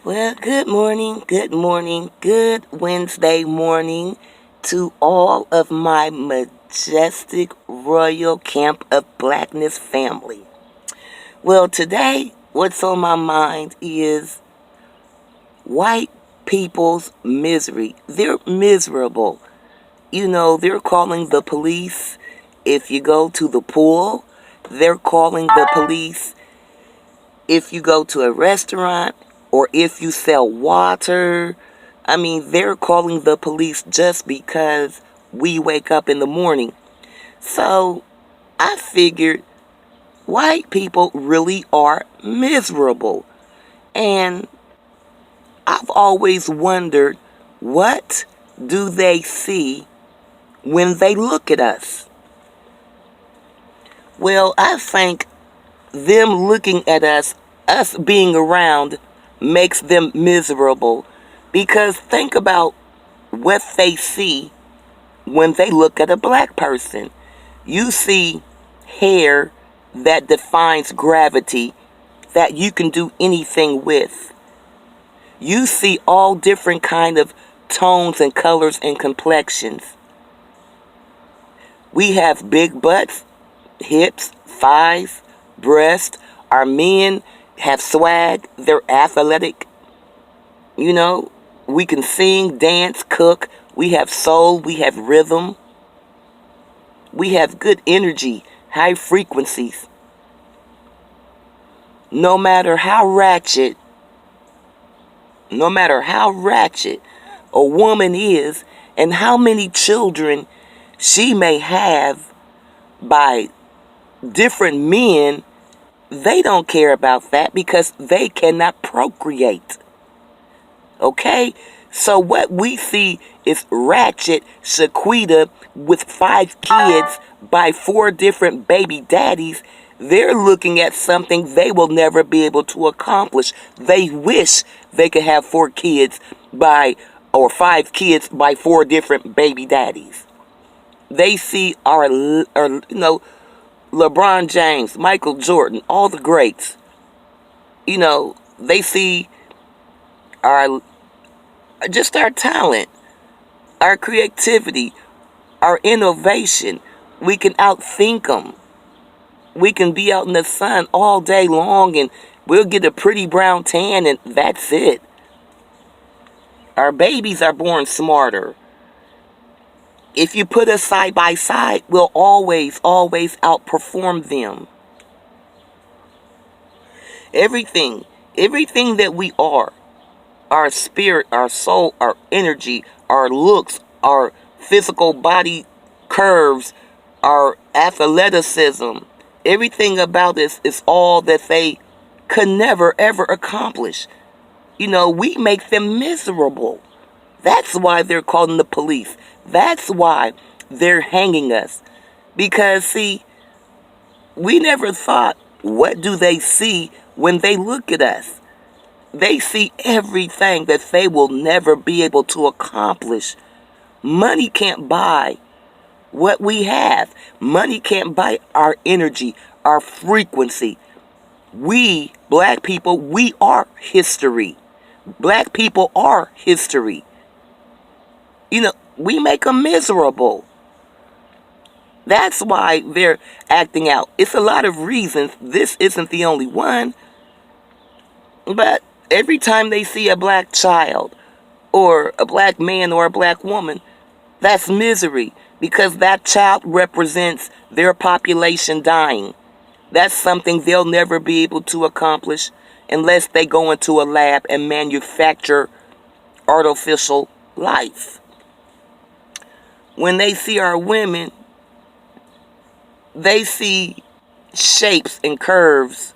Well, good Wednesday morning to all of my majestic royal camp of blackness family. Well, today, what's on my mind is white people's misery. They're miserable. They're calling the police if you go to the pool. They're calling the police if you go to a restaurant or if you sell water. I mean, they're calling the police just because we wake up in the morning. So I figured white people really are miserable. And I've always wondered, what do they see when they look at us? Well, I think them looking at us being around, makes them miserable. Because think about what they see when they look at a black person. You see hair that defines gravity, that you can do anything with. You see all different kind of tones and colors and complexions. We have big butts, hips, thighs, breasts. Our men have swag. They're athletic. You know, we can sing, dance, cook. We have soul. We have rhythm. We have good energy, high frequencies. No matter how ratchet a woman is, and how many children she may have by different men, they don't care about that because they cannot procreate. Okay? So what we see is ratchet Shaquita with 5 kids by 4 different baby daddies. They're looking at something they will never be able to accomplish. They wish they could have 4 kids or 5 kids by 4 different baby daddies. They see LeBron James, Michael Jordan, all the greats. They see our our talent, our creativity, our innovation. We can outthink them. We can be out in the sun all day long and we'll get a pretty brown tan and that's it. Our babies are born smarter. If you put us side by side, we'll always outperform them. Everything that we are, our spirit, our soul, our energy, our looks, our physical body curves, our athleticism, everything about us is all that they could never ever accomplish. We make them miserable. That's why they're calling the police. That's why they're hanging us. Because, see, we never thought, what do they see when they look at us? They see everything that they will never be able to accomplish. Money can't buy what we have. Money can't buy our energy, our frequency. We, black people, we are history. Black people are history. We make them miserable. That's why they're acting out. It's a lot of reasons. This isn't the only one. But every time they see a black child or a black man or a black woman, that's misery because that child represents their population dying. That's something they'll never be able to accomplish unless they go into a lab and manufacture artificial life. When they see our women, they see shapes and curves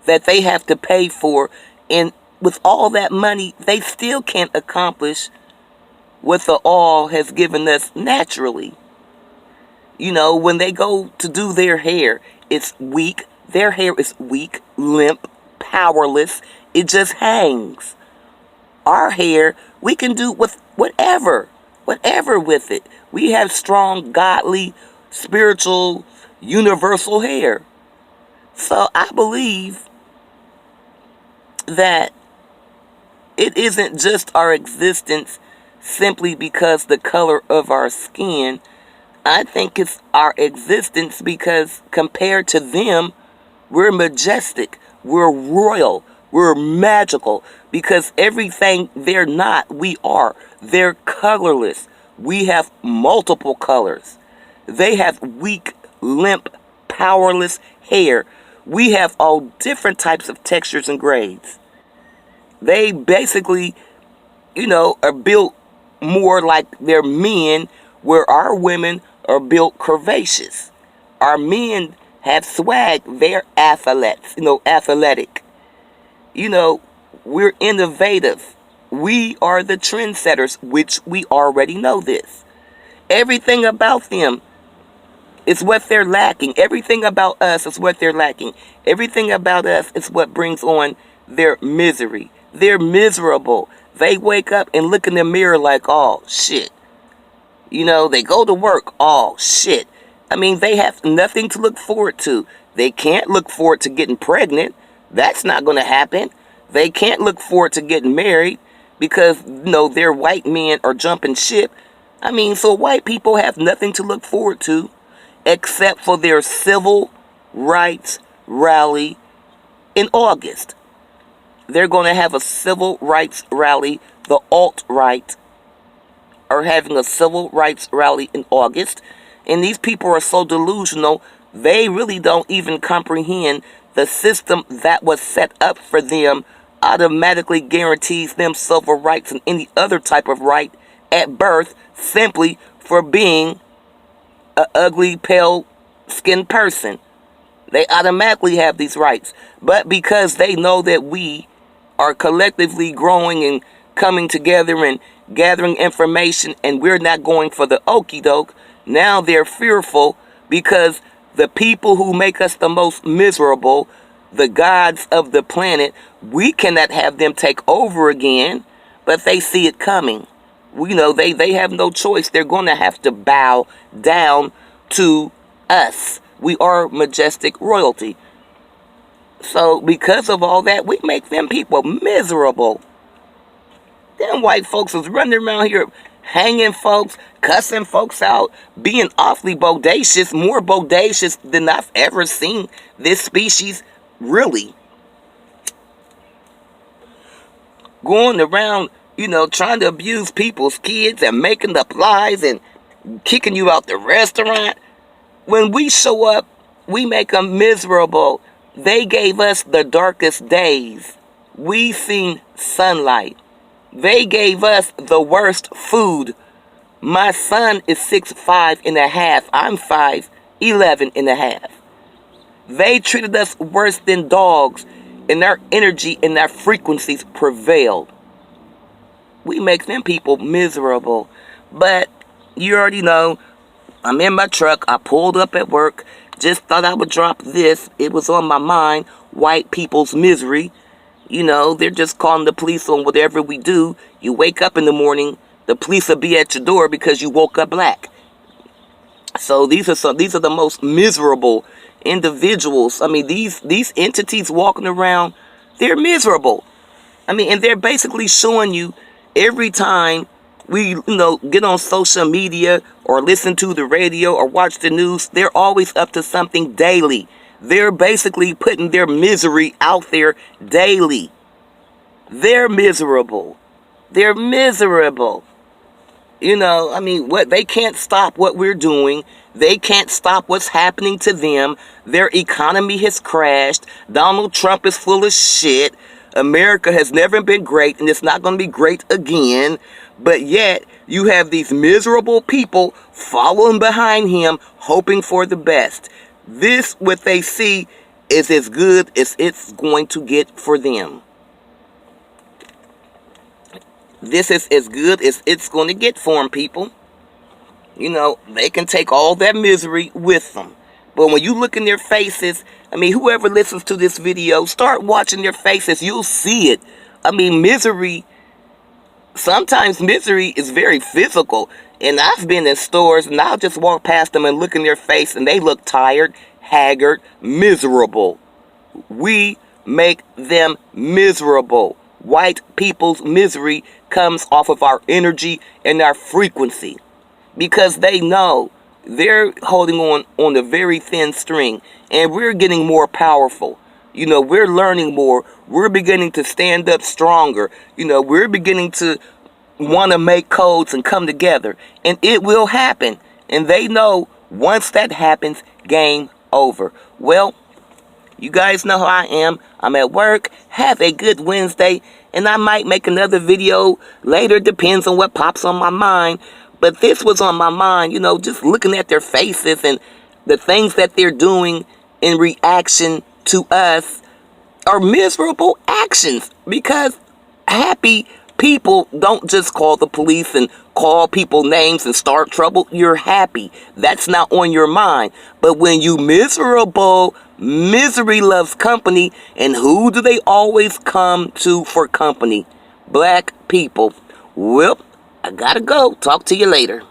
that they have to pay for, and with all that money, they still can't accomplish what the all has given us naturally. When they go to do their hair, it's weak. Their hair is weak, limp, powerless. It just hangs. Our hair, we can do with whatever with it. We have strong, godly, spiritual, universal hair. So I believe that it isn't just our existence simply because the color of our skin. I think it's our existence because compared to them, we're majestic, we're royal, we're magical, because everything they're not, we are. They're colorless. We have multiple colors. They have weak, limp, powerless hair. We have all different types of textures and grades. They basically, are built more like they're men, where our women are built curvaceous. Our men have swag. They're athletes, athletic. We're innovative. We are the trendsetters, which we already know this. Everything about them is what they're lacking. Everything about us is what they're lacking. Everything about us is what brings on their misery. They're miserable. They wake up and look in the mirror like, oh, shit. They go to work, oh, shit. They have nothing to look forward to. They can't look forward to getting pregnant. That's not going to happen. They can't look forward to getting married because, their white men are jumping ship. So white people have nothing to look forward to except for their civil rights rally in August. They're going to have a civil rights rally. The alt-right are having a civil rights rally in August. And these people are so delusional, they really don't even comprehend the system that was set up for them automatically guarantees them civil rights and any other type of right at birth simply for being an ugly, pale-skinned person. They automatically have these rights. But because they know that we are collectively growing and coming together and gathering information and we're not going for the okie doke, now they're fearful because the people who make us the most miserable, the gods of the planet, we cannot have them take over again, but they see it coming. They have no choice. They're going to have to bow down to us. We are majestic royalty. So because of all that, we make them people miserable. Them white folks is running around here hanging folks, cussing folks out, being awfully bodacious, more bodacious than I've ever seen this species, really. Going around, trying to abuse people's kids and making up lies and kicking you out the restaurant. When we show up, we make them miserable. They gave us the darkest days. We seen sunlight. They gave us the worst food. My son is 6'5" and a half. I'm 5'11" and a half. They treated us worse than dogs, and our energy and our frequencies prevailed. We make them people miserable. But you already know, I'm in my truck. I pulled up at work. Just thought I would drop this. It was on my mind. White people's misery. They're just calling the police on whatever we do. You wake up in the morning, the police will be at your door because you woke up black. So these are the most miserable individuals. These entities walking around, they're miserable. And they're basically showing you every time we, get on social media or listen to the radio or watch the news, they're always up to something daily. They're basically putting their misery out there daily. They're miserable. They're miserable. What they can't stop what we're doing. They can't stop what's happening to them. Their economy has crashed. Donald Trump is full of shit. America has never been great, and it's not going to be great again. But yet, you have these miserable people following behind him, hoping for the best. This, what they see, is as good as it's going to get for them. This is as good as it's going to get for them, people. They can take all that misery with them. But when you look in their faces, whoever listens to this video, start watching their faces. You'll see it. Misery, sometimes misery is very physical. And I've been in stores and I'll just walk past them and look in their face and they look tired, haggard, miserable. We make them miserable. white people's misery comes off of our energy and our frequency, because they know they're holding on a very thin string, and we're getting more powerful. We're learning more. We're beginning to stand up stronger. We're beginning to want to make codes and come together, and it will happen. And they know once that happens, game over. Well, you guys know how I am. I'm at work. Have a good Wednesday, and I might make another video later. Depends on what pops on my mind. But this was on my mind, just looking at their faces and the things that they're doing in reaction to us are miserable actions, because happy people don't just call the police and call people names and start trouble. You're happy. That's not on your mind. But when you miserable, misery loves company. And who do they always come to for company? Black people. Well, I gotta go. Talk to you later.